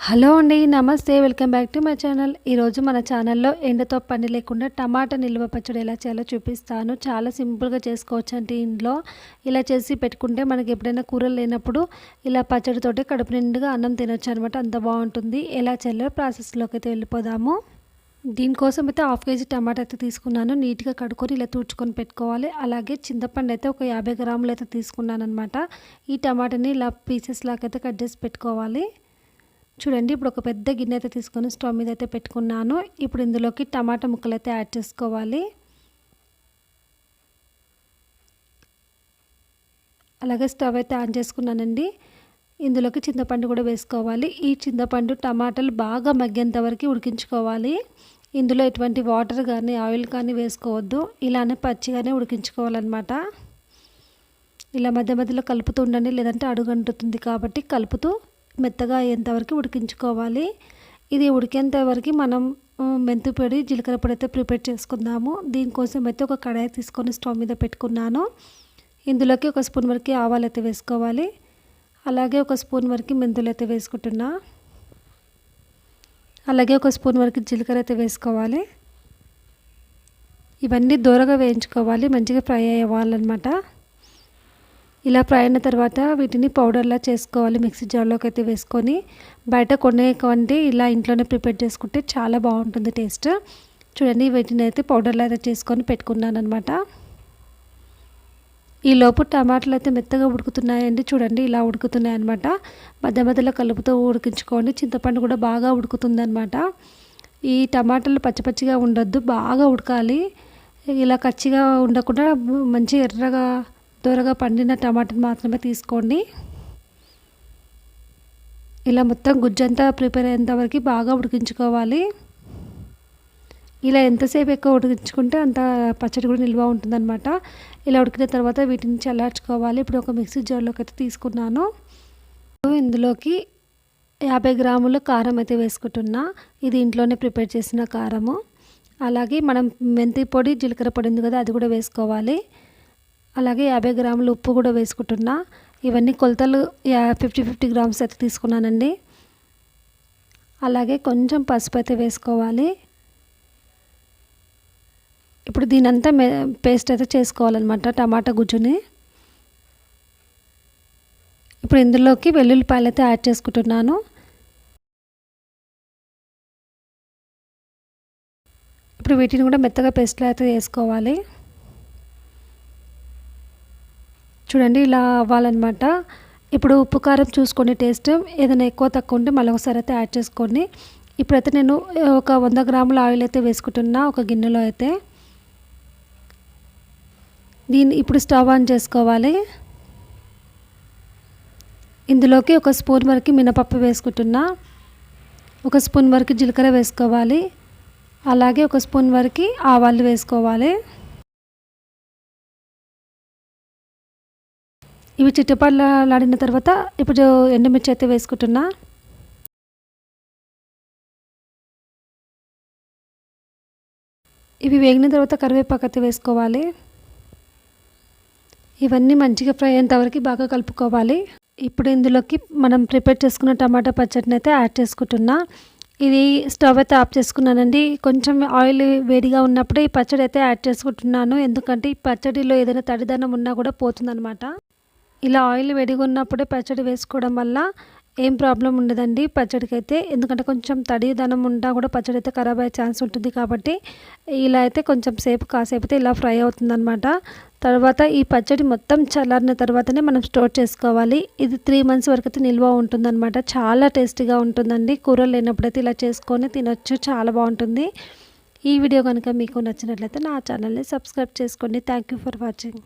Hello అండి, నమస్తే. Welcome back to my channel. ఈరోజు మన ఛానల్లో ఎండతో పని లేకుండా టమాటా నిల్వ పచ్చడి ఎలా చేయాలో చూపిస్తాను. చాలా సింపుల్గా చేసుకోవచ్చు అంటే ఇంట్లో ఇలా చేసి పెట్టుకుంటే మనకి ఎప్పుడైనా కూరలు లేనప్పుడు ఇలా పచ్చడితోటి కడుపు నిండుగా అన్నం తినొచ్చు అనమాట. అంత బాగుంటుంది. ఎలా చేయాలో ప్రాసెస్లోకి అయితే వెళ్ళిపోదాము. దీనికోసం అయితే 1/2 kg టమాటా అయితే తీసుకున్నాను. నీట్గా కడుక్కొని ఇలా తుడుచుకొని పెట్టుకోవాలి. అలాగే చింతపండు అయితే ఒక 50 గ్రాములు అయితే తీసుకున్నాను అనమాట. ఈ టమాటాని ఇలా పీసెస్ లాగా అయితే కట్ చేసి పెట్టుకోవాలి. చూడండి, ఇప్పుడు ఒక పెద్ద గిన్నె అయితే తీసుకొని స్టవ్ మీద అయితే పెట్టుకున్నాను. ఇప్పుడు ఇందులోకి టమాటా ముక్కలు అయితే యాడ్ చేసుకోవాలి. అలాగే స్టవ్ అయితే ఆన్ చేసుకున్నానండి. ఇందులోకి చింతపండు కూడా వేసుకోవాలి. ఈ చింతపండు టమాటాలు బాగా మగ్గేంత వరకు ఉడికించుకోవాలి. ఇందులో ఎటువంటి వాటర్ కానీ ఆయిల్ కానీ వేసుకోవద్దు. ఇలానే పచ్చిగానే ఉడికించుకోవాలన్నమాట. ఇలా మధ్య మధ్యలో కలుపుతూ ఉండండి, లేదంటే అడుగంటుతుంది. కాబట్టి కలుపుతూ మెత్తగా అయ్యేంతవరకు ఉడికించుకోవాలి. ఇది ఉడికేంత వరకు మనం మెంతి పొడి, జీలకర్ర పొడి అయితే ప్రిపేర్ చేసుకుందాము. దీనికోసం అయితే ఒక కడాయి తీసుకొని స్టవ్ మీద పెట్టుకున్నాను. ఇందులోకి 1 స్పూన్ వరకు ఆవాలు అయితే వేసుకోవాలి. అలాగే 1 స్పూన్ వరకు మెంతులు అయితే వేసుకుంటున్నా. అలాగే 1 స్పూన్ వరకు జీలకర్ర అయితే వేసుకోవాలి. ఇవన్నీ దూరగా వేయించుకోవాలి, మంచిగా ఫ్రై అవ్వాలన్నమాట. ఇలా ఫ్రై అయిన తర్వాత వీటిని పౌడర్లా చేసుకోవాలి. మిక్సీ జార్లోకి అయితే వేసుకొని బయట కొనే కంటే ఇలా ఇంట్లోనే ప్రిపేర్ చేసుకుంటే చాలా బాగుంటుంది టేస్ట్. చూడండి, వీటిని అయితే పౌడర్లా అయితే చేసుకొని పెట్టుకున్నాను అనమాట. ఈ లోపు టమాటాలు అయితే మెత్తగా ఉడుకుతున్నాయండి. చూడండి, ఇలా ఉడుకుతున్నాయి అనమాట. మధ్య మధ్యలో కలుపుతూ ఉడికించుకోండి. చింతపండు కూడా బాగా ఉడుకుతుందనమాట. ఈ టమాటాలు పచ్చిగా ఉండొద్దు, బాగా ఉడకాలి. ఇలా కచ్చిగా ఉండకుండా మంచి ఎర్రగా త్వరగా పండిన టమాటాని మాత్రమే తీసుకోండి. ఇలా మొత్తం గుజ్జంతా ప్రిపేర్ అయ్యేంత వరకు బాగా ఉడికించుకోవాలి. ఇలా ఎంతసేపు ఎక్కువ ఉడికించుకుంటే అంత పచ్చడి కూడా నిల్వ ఉంటుందన్నమాట. ఇలా ఉడికిన తర్వాత వీటిని చల్లార్చుకోవాలి. ఇప్పుడు ఒక మిక్సీ జార్లోకి అయితే తీసుకున్నాను. ఇందులోకి 50 గ్రాముల కారం అయితే వేసుకుంటున్నా. ఇది ఇంట్లోనే ప్రిపేర్ చేసిన కారము. అలాగే మనం మెంతి పొడి, జీలకర్ర పొడి ఉంది కదా, అది కూడా వేసుకోవాలి. అలాగే 50 గ్రాములు ఉప్పు కూడా వేసుకుంటున్నా. ఇవన్నీ కొలతలు 50 గ్రామ్స్ అయితే తీసుకున్నానండి. అలాగే కొంచెం పసుపు అయితే వేసుకోవాలి. ఇప్పుడు దీనంతా పేస్ట్ అయితే చేసుకోవాలన్నమాట, టమాటా గుజ్జుని. ఇప్పుడు ఇందులోకి వెల్లుల్లిపాయలు అయితే యాడ్ చేసుకుంటున్నాను. ఇప్పుడు వీటిని కూడా మెత్తగా పేస్ట్లో అయితే వేసుకోవాలి. చూడండి, ఇలా అవ్వాలన్నమాట. ఇప్పుడు ఉప్పు కారం చూసుకొని టేస్ట్ ఏదైనా ఎక్కువ తక్కువ ఉంటే మళ్ళీ ఒకసారి అయితే యాడ్ చేసుకోండి. ఇప్పుడైతే నేను ఒక 100 గ్రాముల ఆయిల్ అయితే వేసుకుంటున్నా ఒక గిన్నెలో అయితే. దీన్ని ఇప్పుడు స్టవ్ ఆన్ చేసుకోవాలి. ఇందులోకి 1 స్పూన్ వరకు మినపప్పు వేసుకుంటున్నా. 1 స్పూన్ వరకు జీలకర్ర వేసుకోవాలి. అలాగే 1 స్పూన్ వరకు ఆవాలు వేసుకోవాలి. ఇవి చిట్టపట్లాడిన తర్వాత ఇప్పుడు ఎండుమిర్చి అయితే వేసుకుంటున్నా. ఇవి వేగిన తర్వాత కరివేపాకు అయితే వేసుకోవాలి. ఇవన్నీ మంచిగా ఫ్రై అయ్యేంత వరకు బాగా కలుపుకోవాలి. ఇప్పుడు ఇందులోకి మనం ప్రిపేర్ చేసుకున్న టమాటా పచ్చడిని అయితే యాడ్ చేసుకుంటున్నా. ఇది స్టవ్ అయితే ఆఫ్ చేసుకున్నానండి. కొంచెం ఆయిల్ వేడిగా ఉన్నప్పుడే ఈ పచ్చడి అయితే యాడ్ చేసుకుంటున్నాను. ఎందుకంటే ఈ పచ్చడిలో ఏదైనా తడిదనం ఉన్నా కూడా పోతుందన్నమాట. ఇలా ఆయిల్ వేడిగా ఉన్నప్పుడే పచ్చడి వేసుకోవడం వల్ల ఏం ప్రాబ్లం ఉండదండి పచ్చడికి అయితే. ఎందుకంటే కొంచెం తడిదనం ఉన్నా కూడా పచ్చడి అయితే ఖరాబ్ అయ్యే ఛాన్స్ ఉంటుంది. కాబట్టి ఇలా అయితే కొంచెం కాసేపు అయితే ఇలా ఫ్రై అవుతుందన్నమాట. తర్వాత ఈ పచ్చడి మొత్తం చల్లారిన తర్వాతనే మనం స్టోర్ చేసుకోవాలి. ఇది 3 months వరకు అయితే నిల్వ ఉంటుందన్నమాట. చాలా టేస్టీగా ఉంటుందండి. కూరలు లేనప్పుడైతే ఇలా చేసుకొని తినొచ్చు, చాలా బాగుంటుంది. ఈ వీడియో కనుక మీకు నచ్చినట్లయితే నా ఛానల్ని సబ్స్క్రైబ్ చేసుకోండి. Thank you for watching.